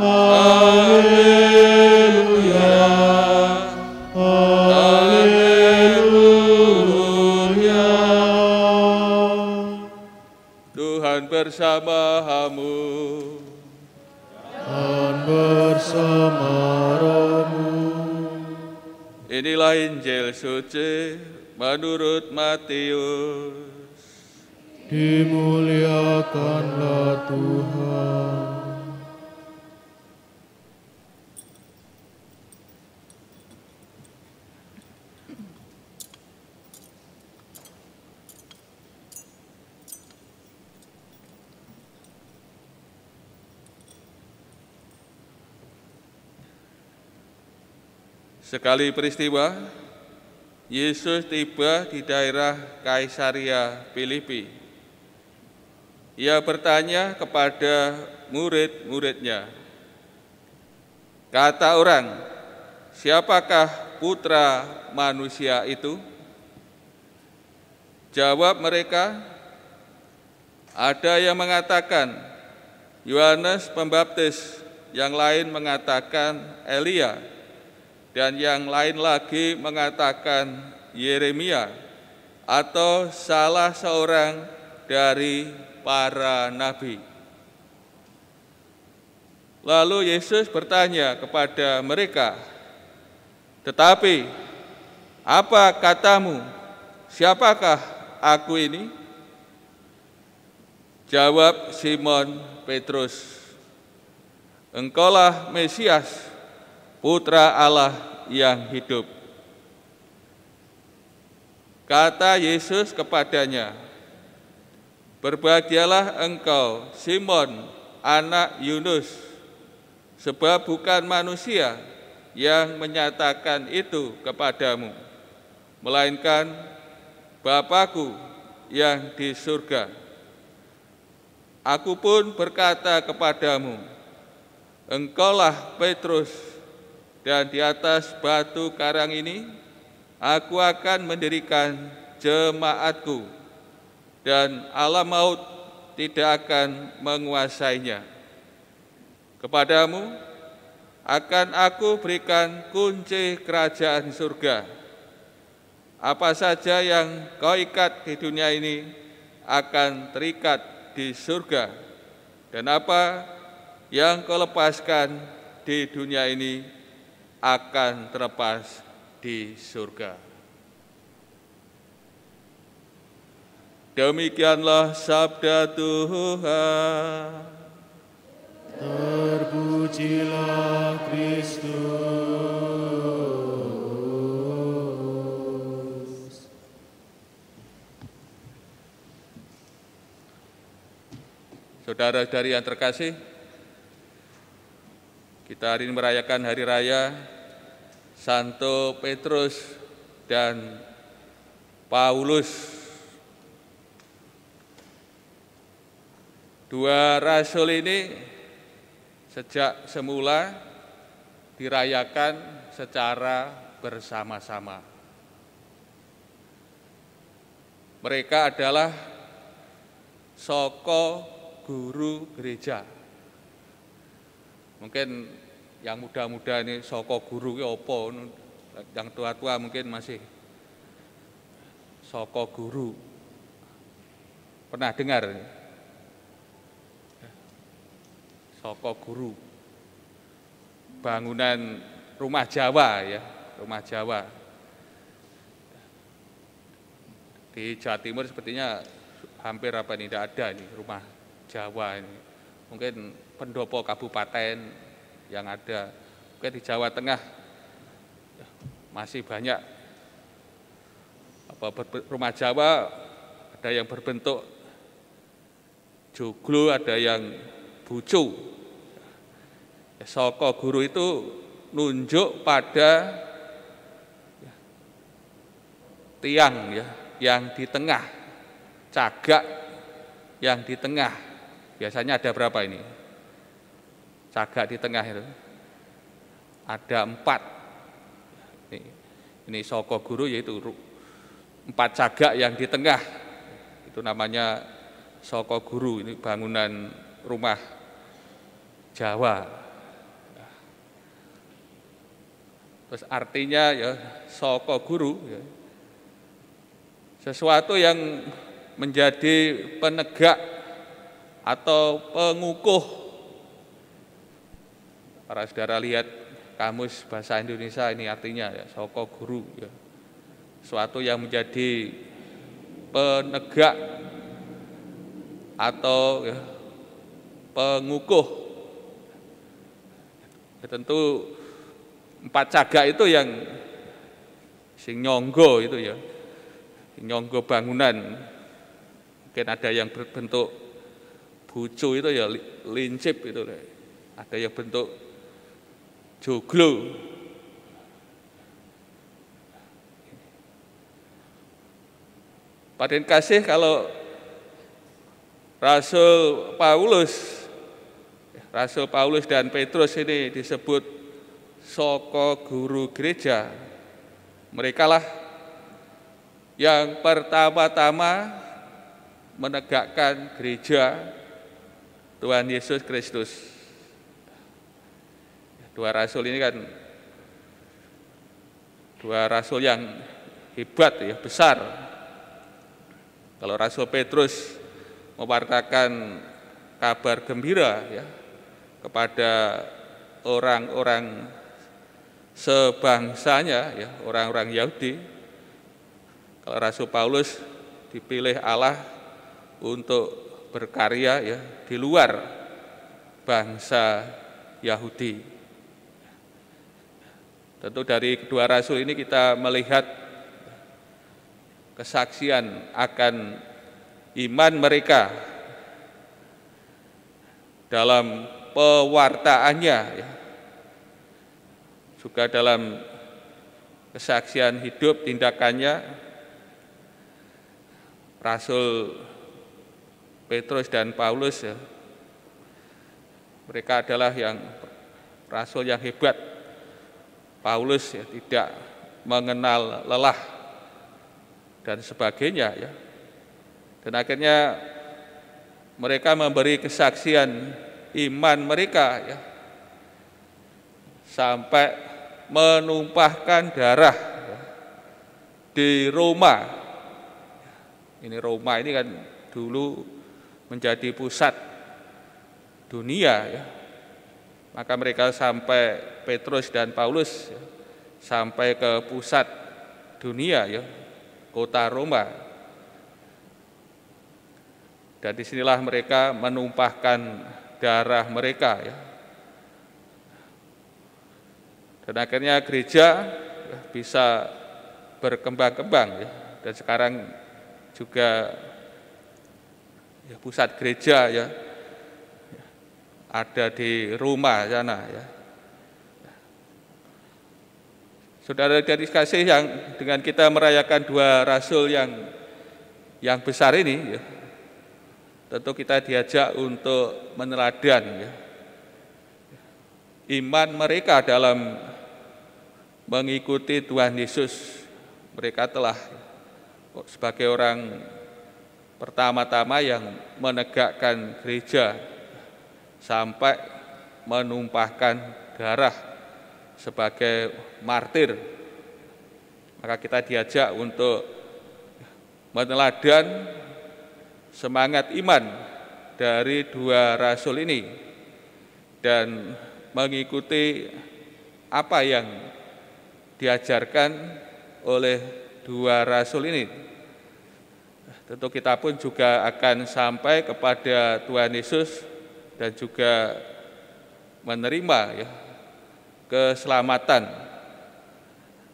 Haleluya, haleluya. Tuhan bersamamu. Dan bersama rohmu. Inilah Injil suci menurut Matius. Dimuliakanlah Tuhan. Sekali peristiwa, Yesus tiba di daerah Kaisaria Filipi. Ia bertanya kepada murid-muridnya, "Kata orang, siapakah putra manusia itu?" Jawab mereka, "Ada yang mengatakan Yohanes Pembaptis, yang lain mengatakan Elia, dan yang lain lagi mengatakan Yeremia atau salah seorang dari para nabi." Lalu Yesus bertanya kepada mereka, "Tetapi apa katamu? Siapakah aku ini?" Jawab Simon Petrus, "Engkaulah Mesias, Putra Allah yang hidup." Kata Yesus kepadanya, "Berbahagialah engkau, Simon, anak Yunus, sebab bukan manusia yang menyatakan itu kepadamu, melainkan Bapa-Ku yang di surga. Aku pun berkata kepadamu, engkaulah Petrus, dan di atas batu karang ini aku akan mendirikan jemaatku, dan alam maut tidak akan menguasainya. Kepadamu akan aku berikan kunci kerajaan surga. Apa saja yang kau ikat di dunia ini akan terikat di surga, dan apa yang kau lepaskan di dunia ini akan terlepas di surga." Demikianlah sabda Tuhan. Terpujilah Kristus. Saudara-saudari yang terkasih, kita hari ini merayakan hari raya Santo Petrus dan Paulus, dua rasul ini sejak semula dirayakan secara bersama-sama. Mereka adalah soko guru gereja. Mungkin yang muda-muda ini soko guru ya apa, yang tua-tua mungkin masih soko guru. Pernah dengar? Soko guru. Bangunan rumah Jawa ya, rumah Jawa. Di Jawa Timur sepertinya hampir tidak ada ini rumah Jawa ini. Mungkin pendopo kabupaten yang ada. Mungkin di Jawa Tengah masih banyak rumah Jawa, ada yang berbentuk joglo, ada yang bucu. Soko guru itu nunjuk pada tiang ya, yang di tengah, cagak yang di tengah. Biasanya ada berapa ini? Cagak di tengah itu. Ada 4. Ini soko guru, yaitu 4 cagak yang di tengah. Itu namanya soko guru. Ini bangunan rumah Jawa. Terus artinya ya saka guru ya. Sesuatu yang menjadi penegak atau pengukuh. Para saudara lihat kamus bahasa Indonesia ini artinya ya saka guru ya. Sesuatu yang menjadi penegak atau ya, pengukuh. Ya, tentu 4 cagak itu yang sing nyonggo itu ya. Nyonggo bangunan. Mungkin ada yang berbentuk bucu itu ya lincip itu. Ada yang bentuk joglo. Padahal kasih kalau Rasul Paulus dan Petrus ini disebut saka guru gereja. Merekalah yang pertama-tama menegakkan gereja Tuhan Yesus Kristus. Dua rasul ini kan dua rasul yang hebat ya, besar. Kalau Rasul Petrus mewartakan kabar gembira ya kepada orang-orang sebangsanya ya, orang-orang Yahudi. Kalau Rasul Paulus dipilih Allah untuk berkarya ya di luar bangsa Yahudi. Tentu dari kedua rasul ini kita melihat kesaksian akan iman mereka dalam pewartaannya ya. Juga dalam kesaksian hidup tindakannya. Rasul Petrus dan Paulus ya, mereka adalah yang rasul yang hebat. Paulus ya tidak mengenal lelah dan sebagainya ya. Dan akhirnya mereka memberi kesaksian iman mereka ya, sampai menumpahkan darah ya, di Roma. Ini Roma ini kan dulu menjadi pusat dunia ya. Maka mereka sampai Petrus dan Paulus ya, sampai ke pusat dunia ya, kota Roma. Dan disinilah mereka menumpahkan darah mereka ya. Dan akhirnya gereja ya, bisa berkembang-kembang ya. Dan sekarang juga ya, pusat gereja ya ada di Roma sana ya. Saudara dari kasih yang dengan kita merayakan dua rasul yang besar ini ya, tentu kita diajak untuk meneladan ya, iman mereka dalam mengikuti Tuhan Yesus. Mereka telah sebagai orang pertama-tama yang menegakkan gereja sampai menumpahkan darah sebagai martir. Maka kita diajak untuk meneladan semangat iman dari dua rasul ini dan mengikuti apa yang diajarkan oleh dua rasul ini. Tentu kita pun juga akan sampai kepada Tuhan Yesus dan juga menerima ya, keselamatan,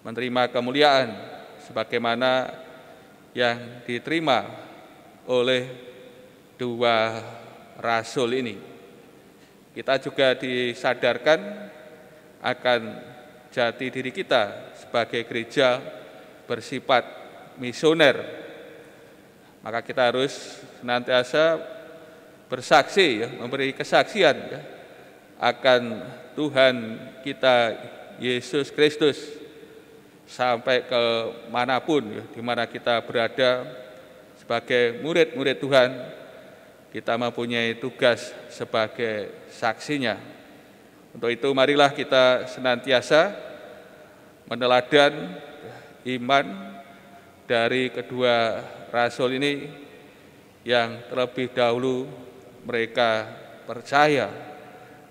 menerima kemuliaan sebagaimana yang diterima oleh dua rasul ini. Kita juga disadarkan akan jati diri kita sebagai gereja bersifat misioner. Maka kita harus senantiasa bersaksi, ya, memberi kesaksian ya, akan Tuhan kita Yesus Kristus sampai ke manapun, ya, di mana kita berada sebagai murid-murid Tuhan, kita mempunyai tugas sebagai saksinya. Untuk itu marilah kita senantiasa meneladan iman dari kedua rasul ini yang terlebih dahulu mereka percaya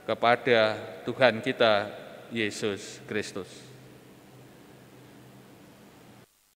kepada Tuhan kita Yesus Kristus.